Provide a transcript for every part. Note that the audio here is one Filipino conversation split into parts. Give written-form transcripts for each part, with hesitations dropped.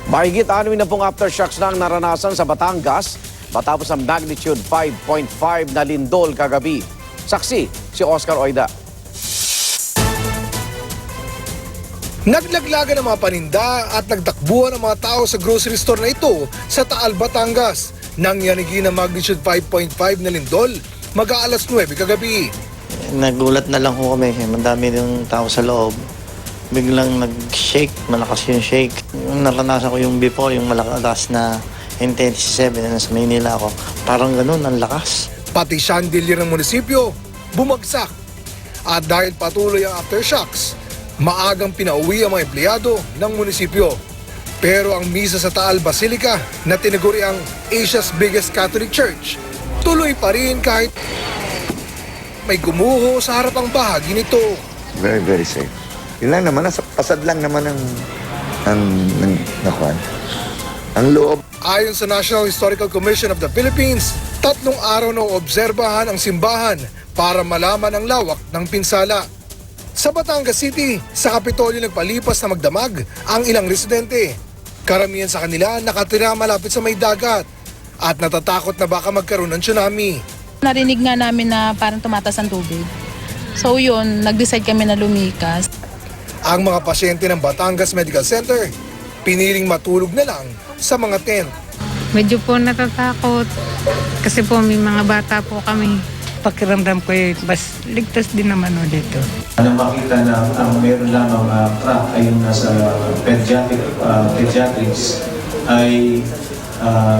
Mahigit 6 na pong aftershocks na ang naranasan sa Batangas matapos ang magnitude 5.5 na lindol kagabi. Saksi si Oscar Oida. Naglaglagan ng mga paninda at nagtakbuhan ng mga tao sa grocery store na ito sa Taal, Batangas. Nangyarigi ng magnitude 5.5 na lindol mag-aalas 9 kagabi. Nagulat na lang ho kami. Madami ng tao sa loob. Biglang nag-shake, malakas yung shake. Yung naranasan ko yung before, yung malakas na intensity 7 na nasa Maynila ako. Parang ganun, ang lakas. Pati chandelier ng munisipyo bumagsak. At dahil patuloy ang aftershocks, maagang pinauwi ang mga empleyado ng munisipyo. Pero ang misa sa Taal Basilica na tinaguri ang Asia's biggest Catholic Church, tuloy pa rin kahit may gumuho sa harapang bahagi nito. Very, very safe. Yun lang naman, nasa pasad lang naman ang loob. Ayon sa National Historical Commission of the Philippines, 3 araw na obserbahan ang simbahan para malaman ang lawak ng pinsala. Sa Batangas City, sa Kapitolyo nagpalipas na magdamag ang ilang residente. Karamihan sa kanila nakatira malapit sa may dagat at natatakot na baka magkaroon ng tsunami. Narinig nga namin na parang tumatas ang tubig. So yun, nag-decide kami na lumikas. Ang mga pasyente ng Batangas Medical Center, piniling matulog na lang sa mga tent. Medyo po natatakot kasi po may mga bata po kami. Pakiramdam ko mas ligtas din naman dito. Nang makita na ang meron lamang crack ay yung nasa pediatrics ay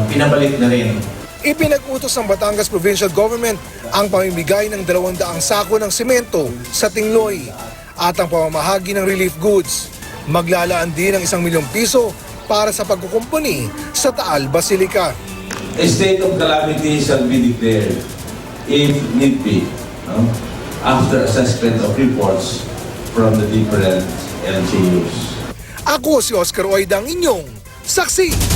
pinabalik na rin. Ipinag-utos ng Batangas Provincial Government ang pamimigay ng 200 sako ng semento sa Tingloy at ang pamamahagi ng relief goods. Maglalaan din ng 1 milyong piso para sa pagkukumpuni sa Taal Basilica. A state of calamity shall be declared if need be, after assessment of reports from the different LGUs. Ako si Oscar Oida, ang inyong saksi.